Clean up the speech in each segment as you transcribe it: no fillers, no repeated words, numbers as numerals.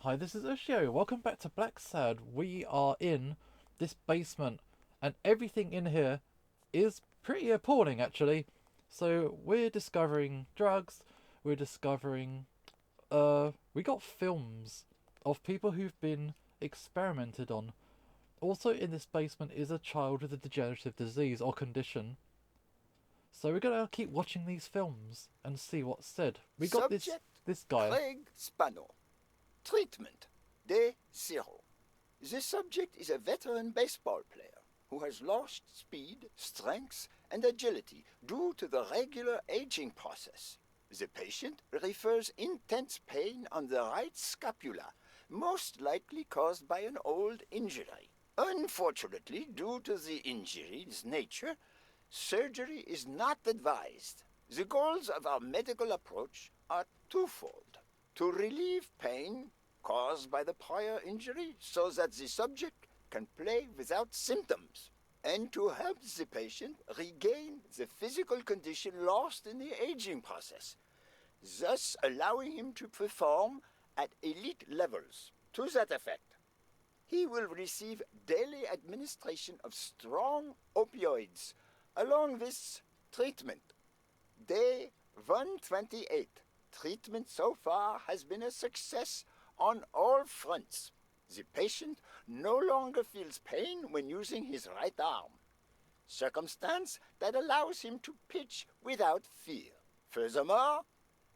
Hi, this is Ushio. Welcome back to Blacksad. We are in this basement, and everything in here is pretty appalling, actually. So we're discovering drugs. We're discovering, we got films of people who've been experimented on. Also, in this basement is a child with a degenerative disease or condition. So we're gonna keep watching these films and see what's said. We got this Subject this guy. Craig Spano. Treatment Day 0. The subject is a veteran baseball player who has lost speed, strength, and agility due to the regular aging process. The patient refers intense pain on the right scapula, most likely caused by an old injury. Unfortunately, due to the injury's nature, surgery is not advised. The goals of our medical approach are twofold: to relieve pain caused by the prior injury so that the subject can play without symptoms, and to help the patient regain the physical condition lost in the aging process, thus allowing him to perform at elite levels. To that effect, he will receive daily administration of strong opioids along with treatment. Day 128. Treatment so far has been a success on all fronts. The patient no longer feels pain when using his right arm, circumstance that allows him to pitch without fear. Furthermore,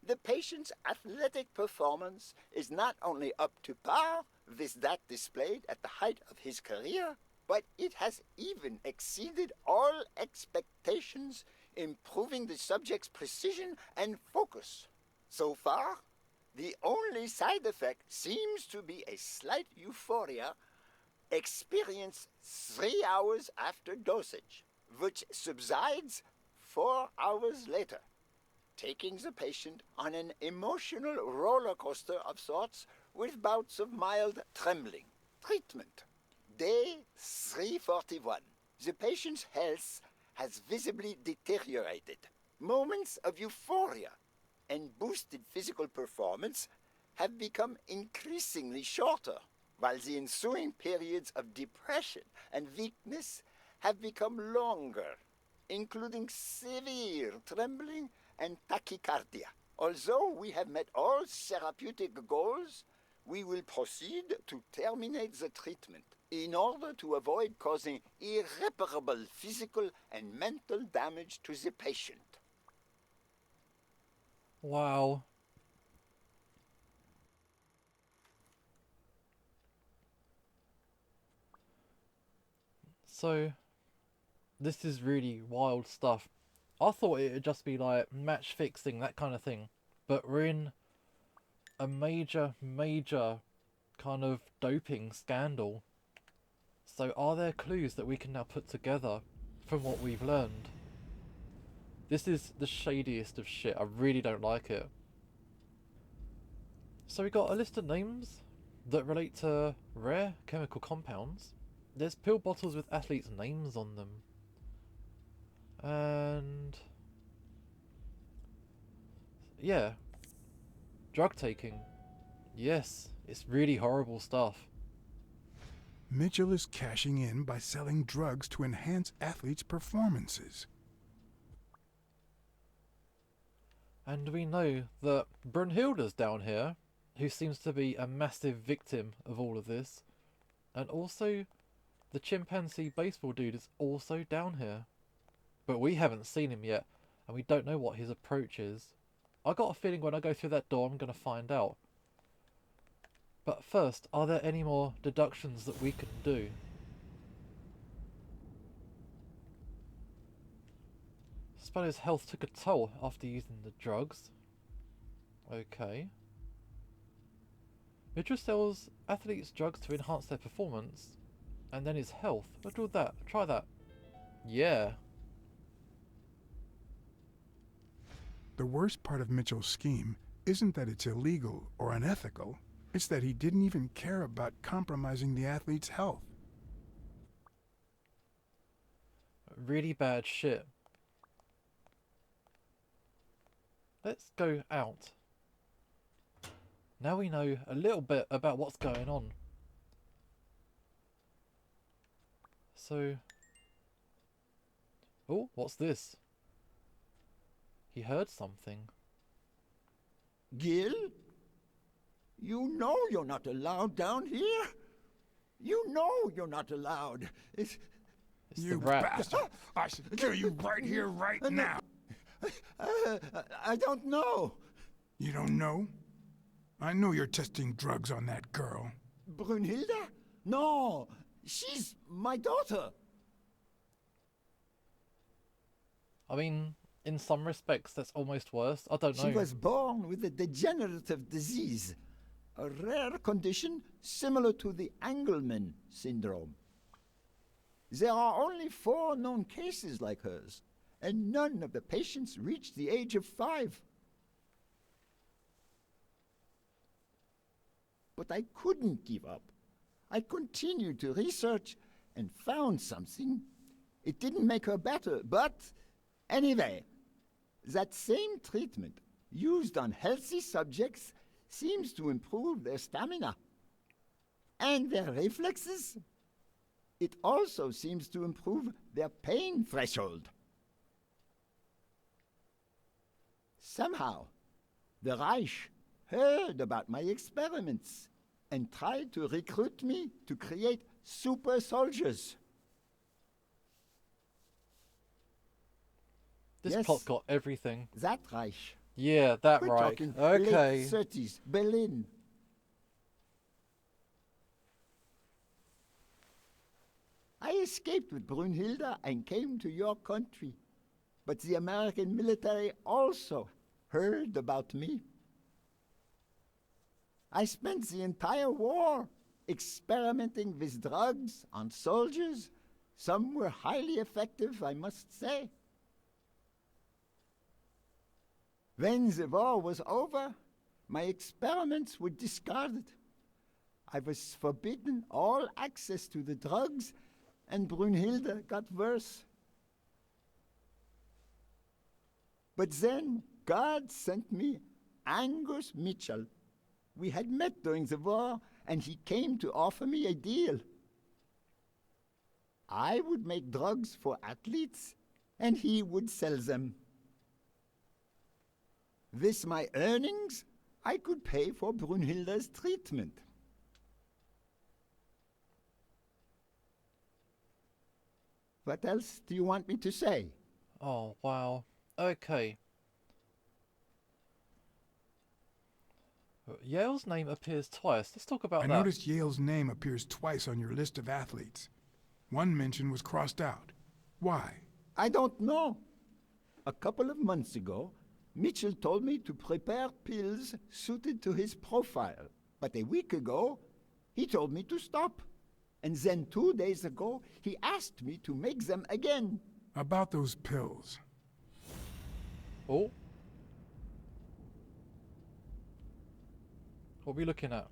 the patient's athletic performance is not only up to par with that displayed at the height of his career, but it has even exceeded all expectations, improving the subject's precision and focus. So far, the only side effect seems to be a slight euphoria experienced 3 hours after dosage, which subsides 4 hours later, taking the patient on an emotional roller coaster of sorts with bouts of mild trembling. Treatment. Day 341. The patient's health has visibly deteriorated. Moments of euphoria and boosted physical performance have become increasingly shorter, while the ensuing periods of depression and weakness have become longer, including severe trembling and tachycardia. Although we have met all therapeutic goals, we will proceed to terminate the treatment in order to avoid causing irreparable physical and mental damage to the patient. Wow. So this is really wild stuff. I thought it would just be like match fixing, that kind of thing. But we're in a major kind of doping scandal. So are there clues that we can now put together from what we've learned? This is the shadiest of shit. I really don't like it. So we got a list of names that relate to rare chemical compounds. There's pill bottles with athletes' names on them. And yeah, drug taking. Yes, it's really horrible stuff. Mitchell is cashing in by selling drugs to enhance athletes' performances. And we know that Brunhilde's down here, who seems to be a massive victim of all of this. And also, the chimpanzee baseball dude is also down here. But we haven't seen him yet, and we don't know what his approach is. I got a feeling when I go through that door I'm going to find out. But first, are there any more deductions that we can do? Spano's health took a toll after using the drugs. Okay. Mitchell sells athletes drugs to enhance their performance, and then his health. What do that? Try that. Yeah. The worst part of Mitchell's scheme isn't that it's illegal or unethical, it's that he didn't even care about compromising the athlete's health. Really bad shit. Let's go out. Now we know a little bit about what's going on. So... Oh, what's this? He heard something. Gil? You know you're not allowed down here. You know you're not allowed. It's You the rat. bastard! I should kill you right here, right now! I don't know. You don't know? I know you're testing drugs on that girl. Brunhilde? No, she's my daughter. I mean, in some respects, that's almost worse. I don't know. She was born with a degenerative disease, a rare condition similar to the Angelman syndrome. There are only 4 known cases like hers, and none of the patients reach the age of 5. But I couldn't give up. I continued to research and found something. It didn't make her better, but anyway, that same treatment used on healthy subjects seems to improve their stamina and their reflexes. It also seems to improve their pain threshold. Somehow, the Reich heard about my experiments and tried to recruit me to create super soldiers. This Yes. plot got everything. That Reich. Yeah, that We're right. talking Okay. late 30s, Berlin. I escaped with Brunhilde and came to your country. But the American military also heard about me. I spent the entire war experimenting with drugs on soldiers. Some were highly effective, I must say. When the war was over, my experiments were discarded. I was forbidden all access to the drugs, and Brunhilde got worse. But then God sent me Angus Mitchell. We had met during the war, and he came to offer me a deal. I would make drugs for athletes, and he would sell them. With my earnings, I could pay for Brunhilde's treatment. What else do you want me to say? Oh, wow. Okay. Yale's name appears twice. Let's talk about I that. noticed Yale's name appears twice on your list of athletes. One mention was crossed out. Why? I don't know. A couple of months ago, Mitchell told me to prepare pills suited to his profile. But a week ago, he told me to stop. And then 2 days ago, he asked me to make them again. About those pills. Oh. What are we looking at?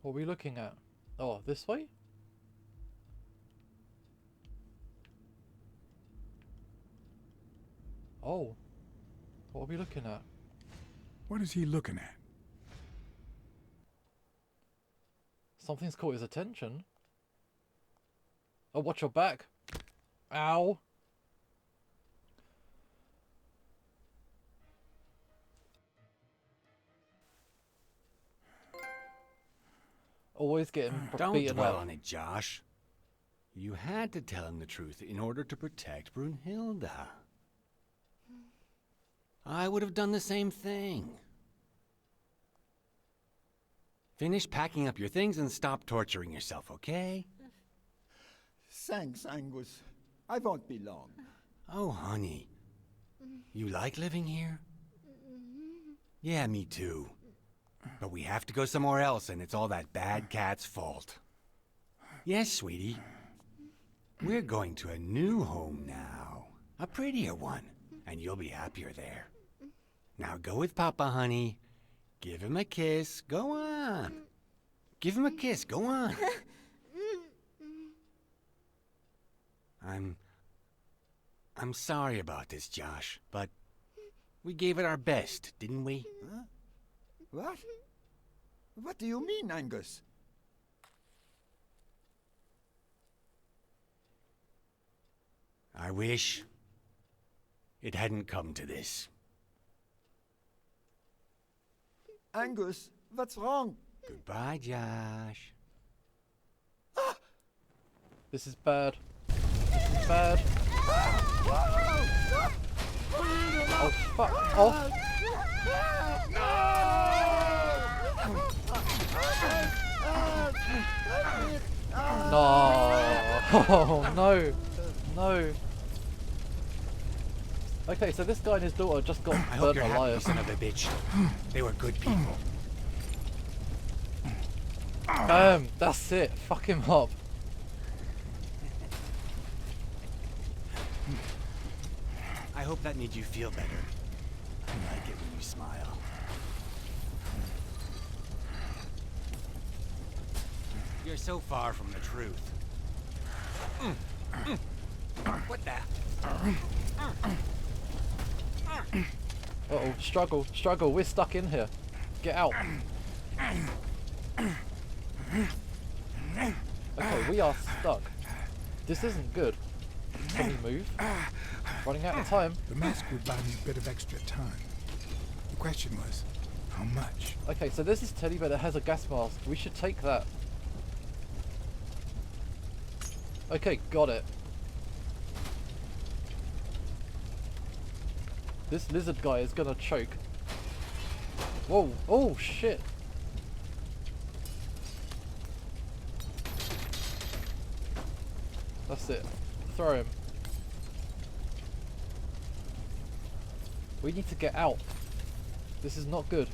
What are we looking at? Oh, this way? Oh. What are we looking at? What is he looking at? Something's caught his attention. Oh, watch your back. Ow. Always getting Don't beaten dwell up. on it, Josh. You had to tell him the truth in order to protect Brunhilde. I would have done the same thing. Finish packing up your things and stop torturing yourself, okay? Thanks, Angus. I won't be long. Oh, honey. You like living here? Yeah, me too. But we have to go somewhere else, and it's all that bad cat's fault. Yes, sweetie. We're going to a new home now. A prettier one. And you'll be happier there. Now go with Papa, honey. Give him a kiss. Go on. Give him a kiss. Go on. I'm sorry about this, Josh, but We gave it our best, didn't we? Huh? What? What do you mean, Angus? I wish it hadn't come to this. Angus, what's wrong? Goodbye, Josh. This is bad. This is bad. Oh, fuck off. No. Oh, no. No. Okay, so this guy and his daughter just got I hope burnt you're happy, you alive. son of a bitch. They were good people. Bam, that's it. Fuck him up. I hope that made you feel better. I like it when you smile. You're so far from the truth. What the? Uh-oh, struggle, struggle. We're stuck in here. Get out. Okay, we are stuck. This isn't good. Can we move? Running out of time. The mask would buy me a bit of extra time. The question was, how much? Okay, so this is Teddy Bear that has a gas mask. We should take that. Okay, got it. This lizard guy is gonna choke. Whoa, oh shit. That's it. Throw him. We need to get out. This is not good.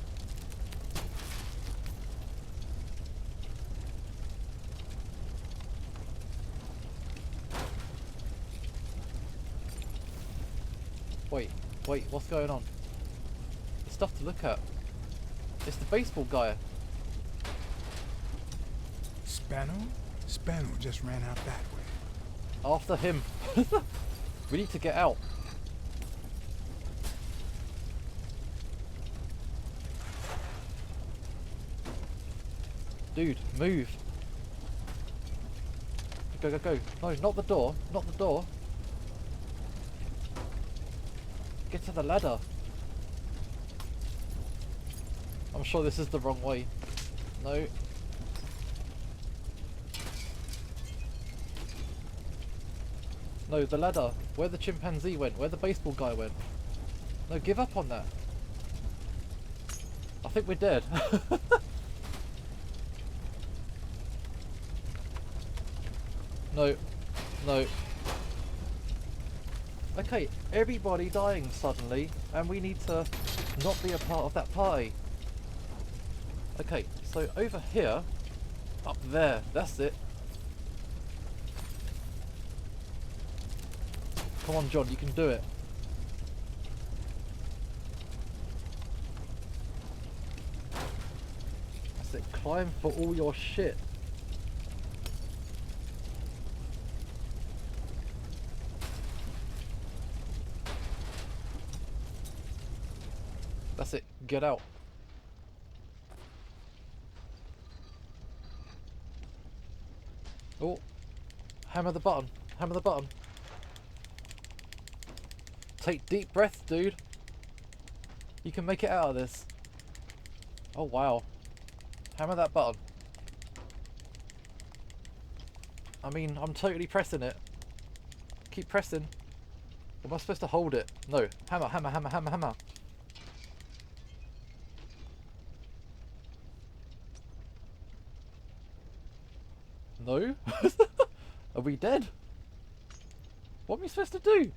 Wait, what's going on? There's stuff to look at. It's the baseball guy. Spano? Spano just ran out that way. After him. We need to get out. Dude, move. Go, go, go. No, not the door. Not the door. Get to the ladder. I'm sure this is the wrong way. No. No, the ladder. Where the chimpanzee went. Where the baseball guy went. No, give up on that. I think we're dead. No. No. Okay, everybody dying suddenly, and we need to not be a part of that party. Okay, so over here, up there, that's it. Come on, John, you can do it. That's it, climb for all your shit. That's it, get out. Oh, hammer the button, hammer the button. Take deep breaths, dude. You can make it out of this. Oh wow. Hammer that button. I mean, I'm totally pressing it. Keep pressing. Am I supposed to hold it? No. Hammer, hammer, hammer, hammer, hammer. No? Are we dead? What am I supposed to do?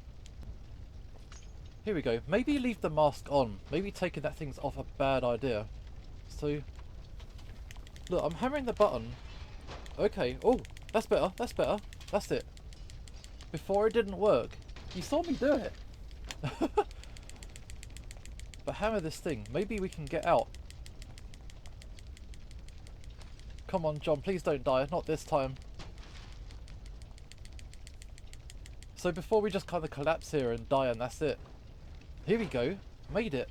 Here we go. Maybe leave the mask on. Maybe taking that thing's off a bad idea. So, look, I'm hammering the button. Okay. Oh, that's better. That's better. That's it. Before it didn't work. You saw me do it. But hammer this thing. Maybe we can get out. Come on, John, please don't die. Not this time. So before we just kind of collapse here and die and that's it. Here we go. made it.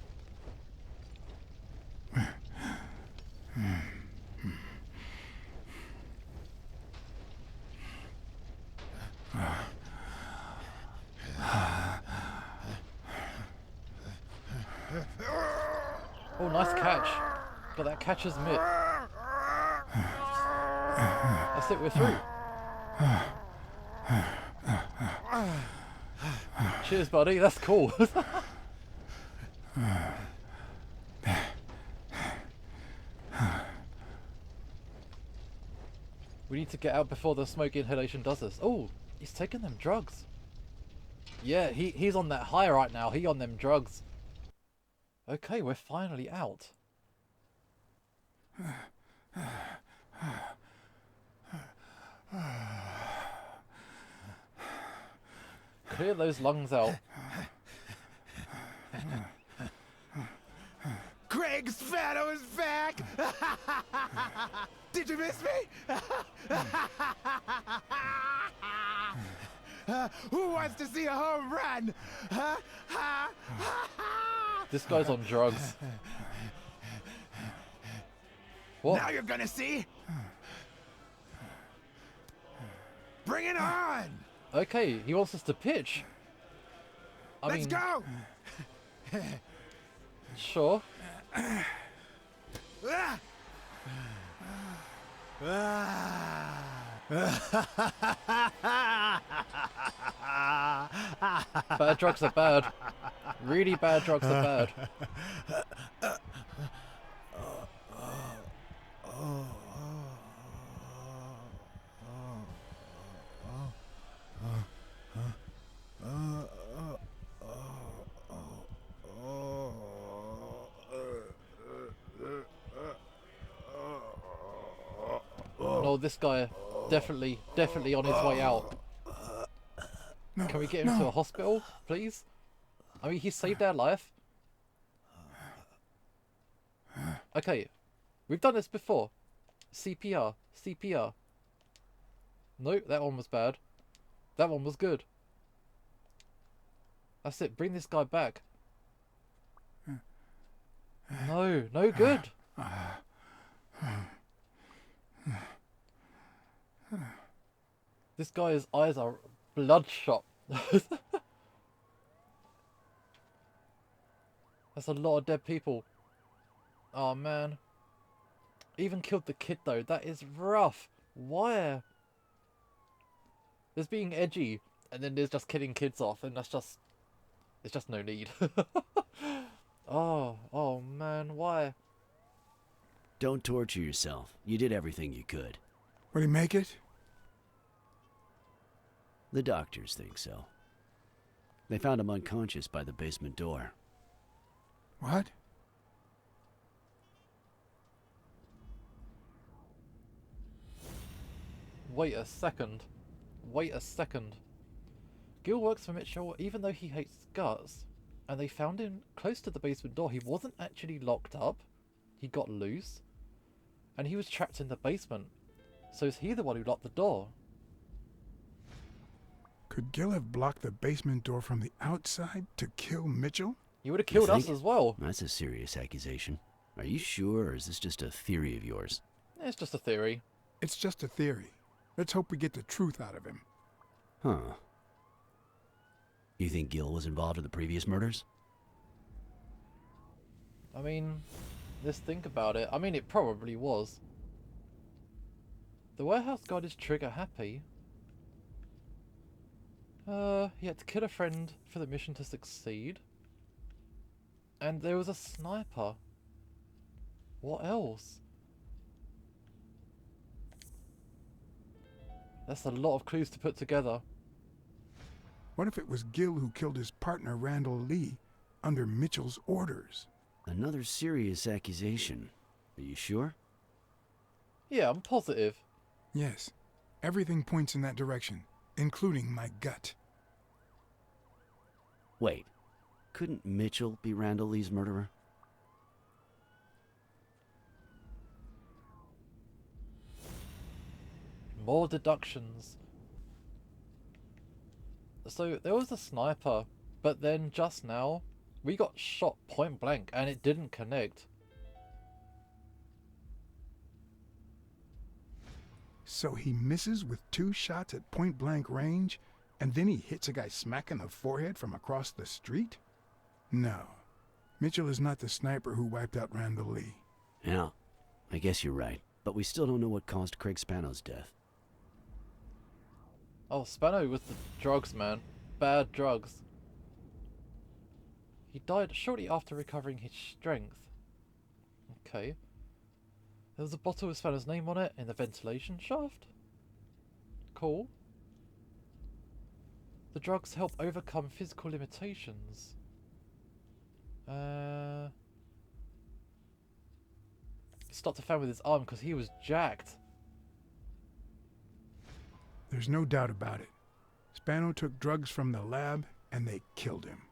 Oh, nice catch. Got that catcher's mitt. That's it, we're through. Cheers, buddy, that's cool. We need to get out before the smoke inhalation does this. Oh, he's taking them drugs. Yeah, he's on that high right now. He on them drugs. Okay, we're finally out. Clear those lungs out. Craig Spano is back! Did you miss me? Who wants to see a home run? This guy's on drugs. What? Now you're gonna see. Bring it on! Okay, he wants us to pitch. Let's mean, go! Sure. Bad drugs are bad. Really bad drugs are bad. No, this guy definitely on his way out. No, Can we get him to a hospital, please? I mean, he saved our life. Okay, we've done this before. CPR, CPR. Nope, that one was bad. That one was good. That's it, bring this guy back. No, no good. This guy's eyes are bloodshot. That's a lot of dead people. Oh man. Even killed the kid though. That is rough. Why? There's being edgy, and then there's just killing kids off, and that's just... There's just no need. Oh man, why? Don't torture yourself. You did everything you could. Will he make it? The doctors think so. They found him unconscious by the basement door. What? Wait a second. Wait a second. Gil works for Mitchell even though he hates guts. And they found him close to the basement door. He wasn't actually locked up. He got loose. And he was trapped in the basement. So is he the one who locked the door? Could Gil have blocked the basement door from the outside to kill Mitchell? He would have killed us think? as well. That's a serious accusation. Are you sure, or is this just a theory of yours? It's just a theory. It's just a theory. Let's hope we get the truth out of him. Huh. You think Gil was involved in the previous murders? I mean, let's think about it. I mean, it probably was. The warehouse guard is trigger happy. He had to kill a friend for the mission to succeed. And there was a sniper. What else? That's a lot of clues to put together. What if it was Gil who killed his partner Randall Lee under Mitchell's orders? Another serious accusation. Are you sure? Yeah, I'm positive. Yes. Everything points in that direction, including my gut. Wait. Couldn't Mitchell be Randall Lee's murderer? More deductions. So there was a sniper, but then just now, We got shot point blank and it didn't connect. So he misses with 2 shots at point blank range, and then he hits a guy smack in the forehead from across the street? No. Mitchell is not the sniper who wiped out Randall Lee. Yeah, I guess you're right. But we still don't know what caused Craig Spano's death. Oh, Spano was the drugs, man. Bad drugs. He died shortly after recovering his strength. Okay. There was a bottle with Spano's name on it in the ventilation shaft? Cool. The drugs help overcome physical limitations. Stopped a fan with his arm because he was jacked. There's no doubt about it. Spano took drugs from the lab, and they killed him.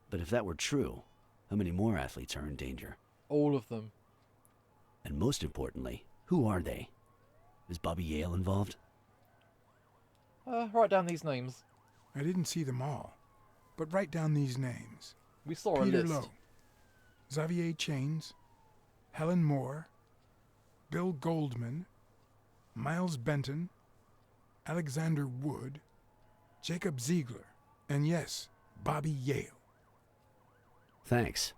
But if that were true, how many more athletes are in danger? All of them. And most importantly, who are they? Is Bobby Yale involved? Write down these names. I didn't see them all, but write down these names. We saw Peter a list. Lowe, Xavier Chains, Helen Moore, Bill Goldman, Miles Benton, Alexander Wood, Jacob Ziegler, and yes, Bobby Yale. Thanks.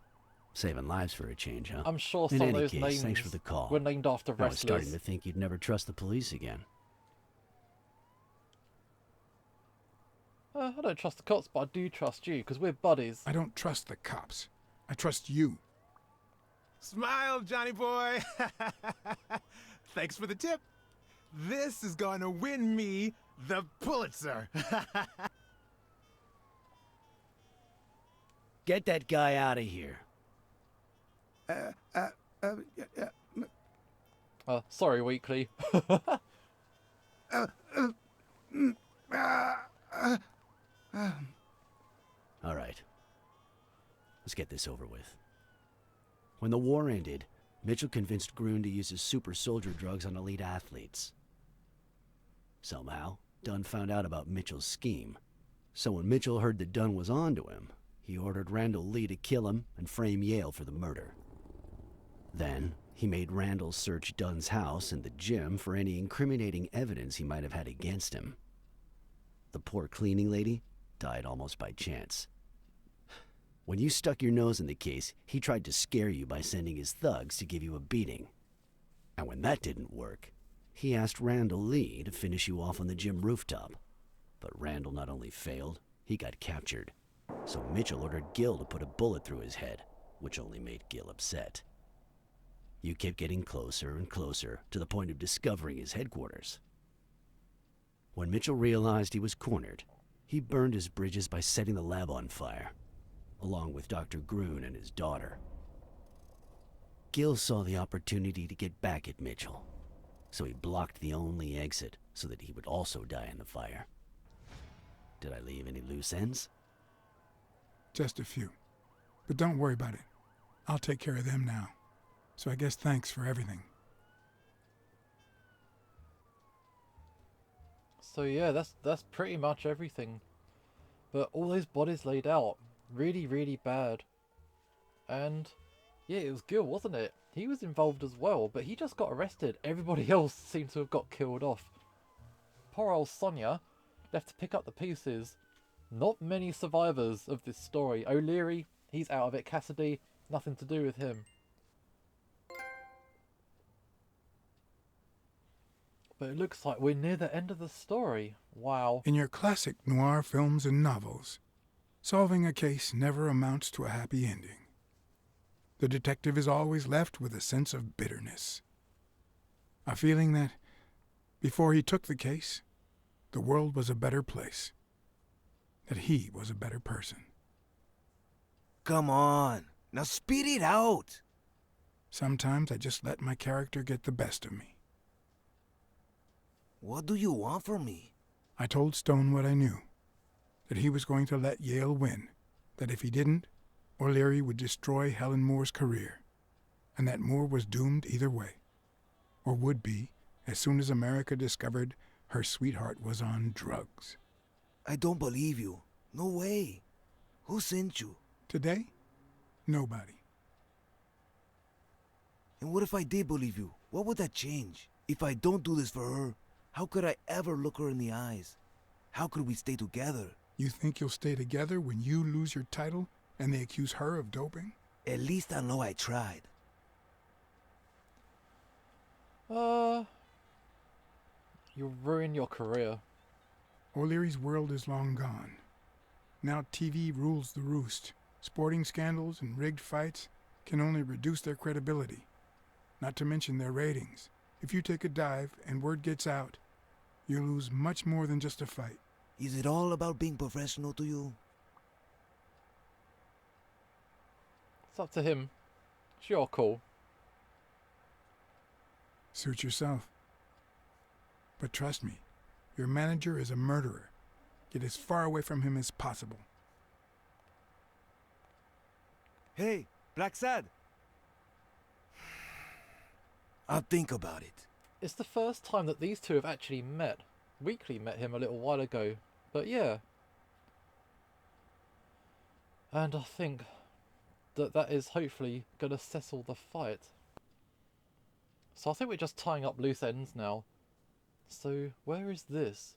Saving lives for a change, huh? I'm sure In some of any those case, names thanks for the call. were named after I was starting wrestlers. to think you'd never trust the police again. I don't trust the cops, but I do trust you, because we're buddies. I don't trust the cops. I trust you. Smile, Johnny boy. Thanks for the tip. This is going to win me the Pulitzer. Get that guy out of here. Sorry, Weekly. All right. Let's get this over with. When the war ended, Mitchell convinced Grun to use his super soldier drugs on elite athletes. Somehow, Dunn found out about Mitchell's scheme. So when Mitchell heard that Dunn was onto him, he ordered Randall Lee to kill him and frame Yale for the murder. Then, he made Randall search Dunn's house and the gym for any incriminating evidence he might have had against him. The poor cleaning lady died almost by chance. When you stuck your nose in the case, he tried to scare you by sending his thugs to give you a beating. And when that didn't work, he asked Randall Lee to finish you off on the gym rooftop. But Randall not only failed, he got captured. So Mitchell ordered Gil to put a bullet through his head, which only made Gil upset. You kept getting closer and closer to the point of discovering his headquarters. When Mitchell realized he was cornered, he burned his bridges by setting the lab on fire, along with Dr. Grun and his daughter. Gil saw the opportunity to get back at Mitchell, so he blocked the only exit so that he would also die in the fire. Did I leave any loose ends? Just a few. But don't worry about it. I'll take care of them now. So I guess thanks for everything. So yeah, that's pretty much everything. But all those bodies laid out, really, really bad. And yeah, it was Gil, wasn't it? He was involved as well, but he just got arrested. Everybody else seemed to have got killed off. Poor old Sonia, left to pick up the pieces. Not many survivors of this story. O'Leary, he's out of it. Cassidy, nothing to do with him. But it looks like we're near the end of the story. Wow. In your classic noir films and novels, solving a case never amounts to a happy ending. The detective is always left with a sense of bitterness. A feeling that, before he took the case, the world was a better place. That he was a better person. Come on. Now speed it out. Sometimes I just let my character get the best of me. What do you want from me? I told Stone what I knew. That he was going to let Yale win. That if he didn't, O'Leary would destroy Helen Moore's career. And that Moore was doomed either way. Or would be, as soon as America discovered her sweetheart was on drugs. I don't believe you. No way. Who sent you? Today, nobody. And what if I did believe you? What would that change? If I don't do this for her, how could I ever look her in the eyes? How could we stay together? You think you'll stay together when you lose your title and they accuse her of doping? At least I know I tried. You ruin your career. O'Leary's world is long gone. Now TV rules the roost. Sporting scandals and rigged fights can only reduce their credibility, not to mention their ratings. If you take a dive and word gets out, you lose much more than just a fight. Is it all about being professional to you? It's up to him. It's your call. Suit yourself. But trust me, your manager is a murderer. Get as far away from him as possible. Hey, Blacksad. I'll think about it. It's the first time that these two have actually met. Weekly met him a little while ago, but yeah. And I think that is hopefully going to settle the fight. So I think we're just tying up loose ends now. So where is this?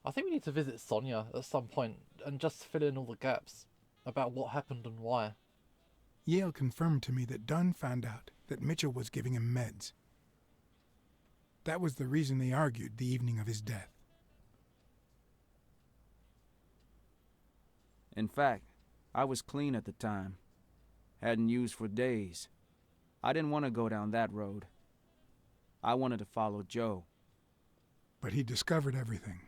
I think we need to visit Sonia at some point and just fill in all the gaps about what happened and why. Yale confirmed to me that Dunn found out that Mitchell was giving him meds. That was the reason they argued the evening of his death. In fact, I was clean at the time. Hadn't used for days. I didn't want to go down that road. I wanted to follow Joe. But he discovered everything.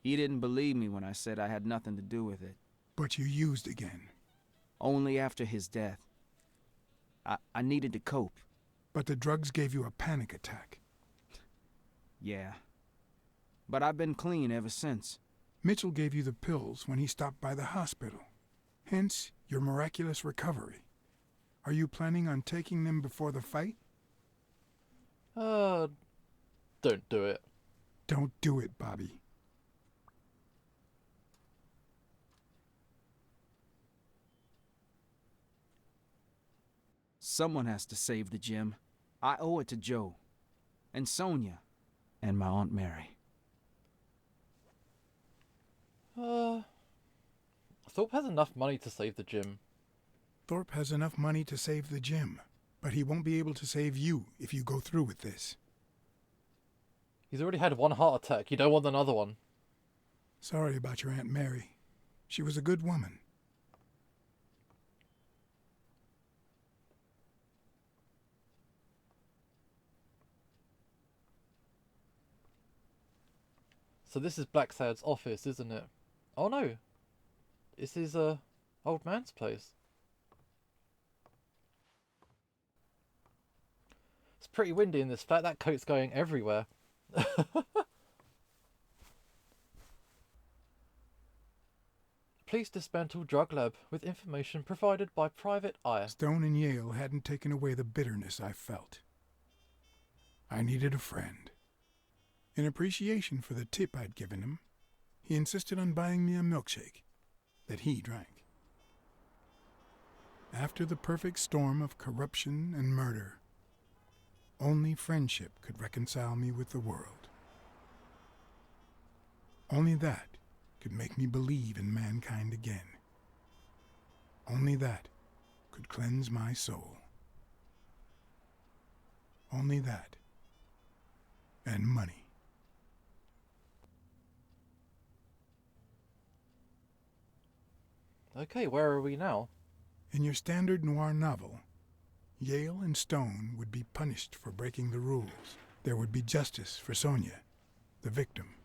He didn't believe me when I said I had nothing to do with it. But you used again. Only after his death. I needed to cope. But the drugs gave you a panic attack. Yeah. But I've been clean ever since. Mitchell gave you the pills when he stopped by the hospital. Hence, your miraculous recovery. Are you planning on taking them before the fight? Don't do it. Don't do it, Bobby. Someone has to save the gym. I owe it to Joe. And Sonia. And my Aunt Mary. Thorpe has enough money to save the gym. Thorpe has enough money to save the gym, but he won't be able to save you if you go through with this. He's already had one heart attack. You don't want another one. Sorry about your Aunt Mary. She was a good woman. So this is Blacksad's office, isn't it? Oh no. This is old man's place. It's pretty windy in this flat. That coat's going everywhere. Please dismantle drug lab with information provided by Private Eye. Stone and Yale hadn't taken away the bitterness I felt. I needed a friend. In appreciation for the tip I'd given him, he insisted on buying me a milkshake that he drank. After the perfect storm of corruption and murder, only friendship could reconcile me with the world. Only that could make me believe in mankind again. Only that could cleanse my soul. Only that and money. Okay, where are we now? In your standard noir novel, Yale and Stone would be punished for breaking the rules. There would be justice for Sonia, the victim.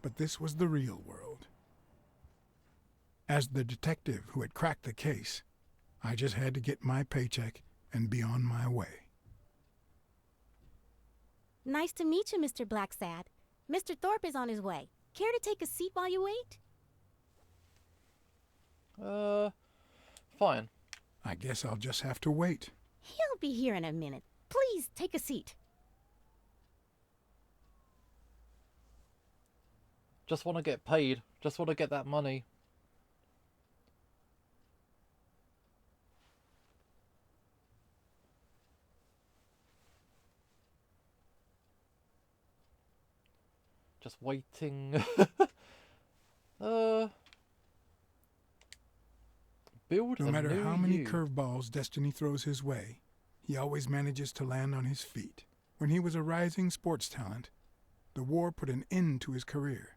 But this was the real world. As the detective who had cracked the case, I just had to get my paycheck and be on my way. Nice to meet you, Mr. Blacksad. Mr. Thorpe is on his way. Care to take a seat while you wait? Fine. I guess I'll just have to wait. He'll be here in a minute. Please, take a seat. Just want to get paid. Just want to get that money. Just waiting. Build No a matter new how many you. curveballs destiny throws his way, he always manages to land on his feet. When he was a rising sports talent, the war put an end to his career,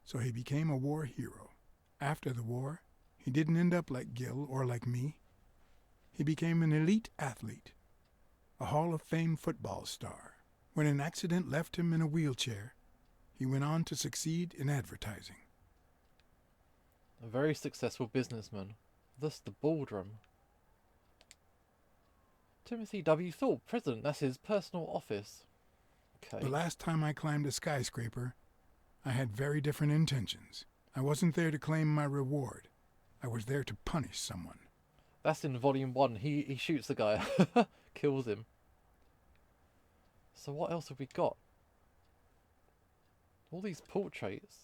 so he became a war hero. After the war, he didn't end up like Gil or like me. He became an elite athlete, a Hall of Fame football star. When an accident left him in a wheelchair, he went on to succeed in advertising. A very successful businessman. Thus the ballroom. Timothy W. Thorpe, President. That's his personal office. Okay. The last time I climbed a skyscraper, I had very different intentions. I wasn't there to claim my reward. I was there to punish someone. That's in volume 1. He shoots the guy. Kills him. So what else have we got? All these portraits.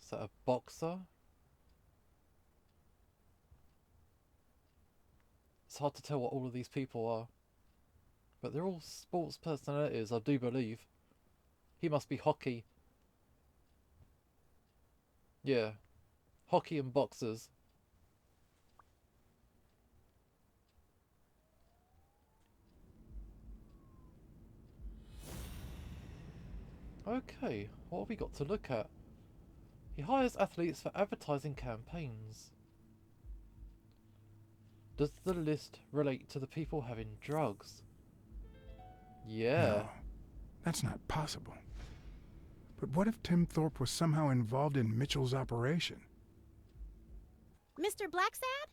Is that a boxer? It's hard to tell what all of these people are. But they're all sports personalities, I do believe. He must be hockey. Yeah. Hockey and boxers. Okay, what have we got to look at? He hires athletes for advertising campaigns. Does the list relate to the people having drugs? Yeah. No, that's not possible. But what if Tim Thorpe was somehow involved in Mitchell's operation? Mr. Blacksad?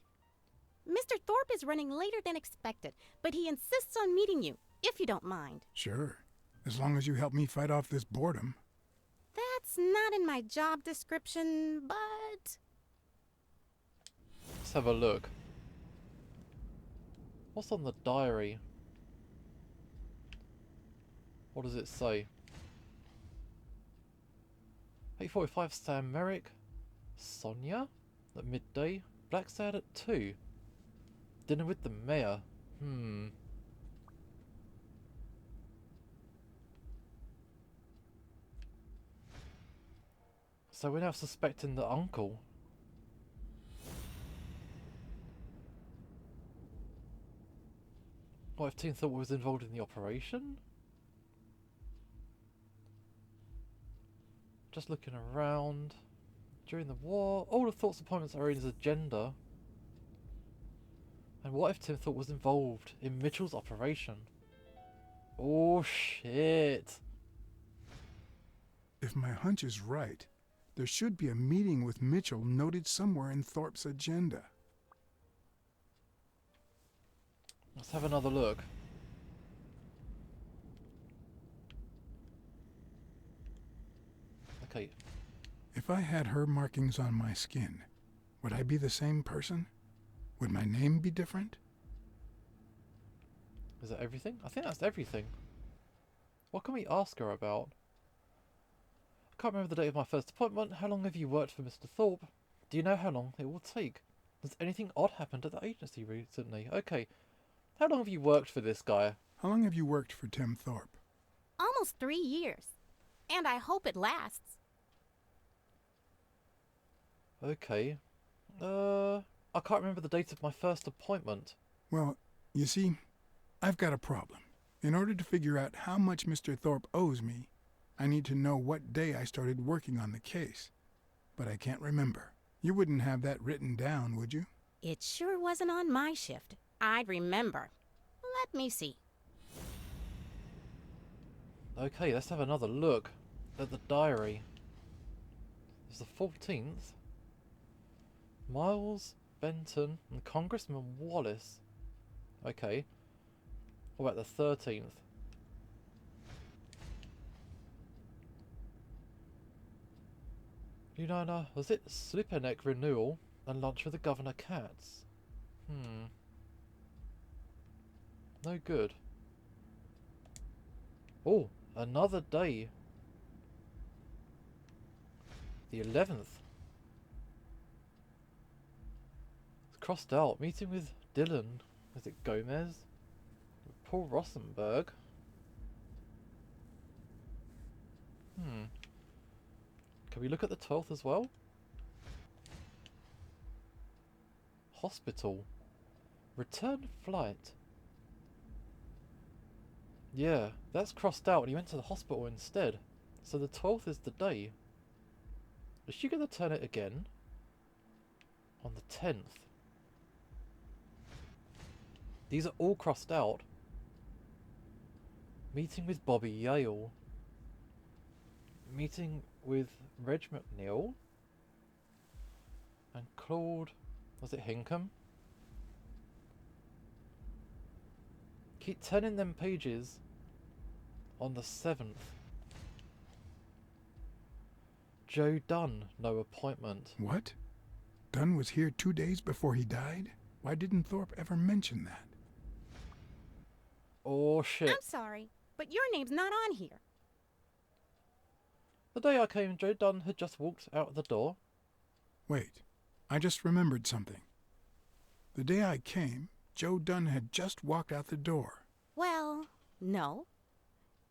Mr. Thorpe is running later than expected, but he insists on meeting you, if you don't mind. Sure, as long as you help me fight off this boredom. That's not in my job description, but... Let's have a look. What's on the diary? What does it say? 8:45 Sam Merrick. Sonia at midday. Blacksad at 2. Dinner with the mayor. So we're now suspecting the uncle. What if Tim Thorpe was involved in the operation? Just looking around. During the war, all of Thorpe's appointments are in his agenda. And what if Tim Thorpe was involved in Mitchell's operation? Oh shit. If my hunch is right, there should be a meeting with Mitchell noted somewhere in Thorpe's agenda. Let's have another look. Okay. If I had her markings on my skin, would I be the same person? Would my name be different? Is that everything? I think that's everything. What can we ask her about? I can't remember the date of my first appointment. How long have you worked for Mr. Thorpe? Do you know how long it will take? Has anything odd happened at the agency recently? Okay. How long have you worked for this guy? How long have you worked for Tim Thorpe? Almost 3 years. And I hope it lasts. Okay. I can't remember the date of my first appointment. Well, you see, I've got a problem. In order to figure out how much Mr. Thorpe owes me, I need to know what day I started working on the case. But I can't remember. You wouldn't have that written down, would you? It sure wasn't on my shift. I'd remember. Let me see. Okay, let's have another look at the diary. It's the 14th. Miles, Benton, and Congressman Wallace. Okay. What about the 13th? Unina, was it Slipperneck renewal and lunch with the Governor Katz? No good. Oh, another day. The 11th. It's crossed out. Meeting with Dylan. Is it Gomez? Paul Rosenberg. Can we look at the 12th as well? Hospital. Return flight. Yeah, that's crossed out and he went to the hospital instead. So the 12th is the day. Is she going to turn it again? On the 10th. These are all crossed out. Meeting with Bobby Yale. Meeting with Reg McNeil. And Claude... Was it Hinkham? Keep turning them pages on the 7th. Joe Dunn, no appointment. What? Dunn was here 2 days before he died? Why didn't Thorpe ever mention that? Oh shit. I'm sorry, but your name's not on here. The day I came, Joe Dunn had just walked out the door. Wait, I just remembered something. The day I came, Joe Dunn had just walked out the door. Well, no.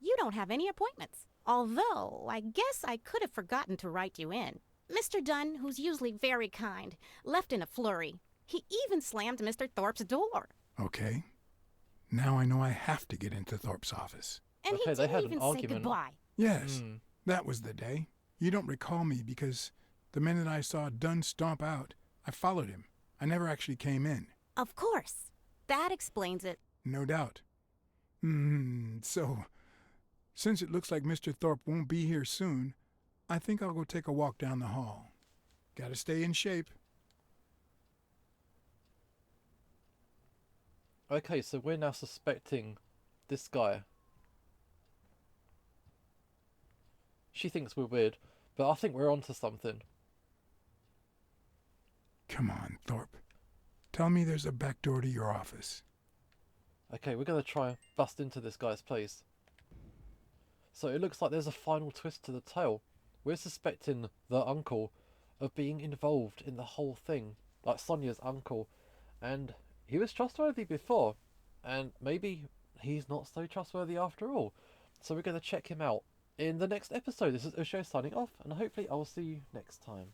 You don't have any appointments. Although, I guess I could have forgotten to write you in. Mr. Dunn, who's usually very kind, left in a flurry. He even slammed Mr. Thorpe's door. Okay. Now I know I have to get into Thorpe's office. And Okay, he they had didn't an even say argument. goodbye. Yes, that was the day. You don't recall me because the minute I saw Dunn stomp out, I followed him. I never actually came in. Of course. That explains it. No doubt. So, since it looks like Mr. Thorpe won't be here soon, I think I'll go take a walk down the hall. Gotta stay in shape. Okay, so we're now suspecting this guy. She thinks we're weird, but I think we're onto something. Come on, Thorpe. Tell me there's a back door to your office. Okay, we're going to try and bust into this guy's place. So it looks like there's a final twist to the tale. We're suspecting the uncle of being involved in the whole thing. Like Sonia's uncle. And he was trustworthy before. And maybe he's not so trustworthy after all. So we're going to check him out in the next episode. This is Usho signing off. And hopefully I will see you next time.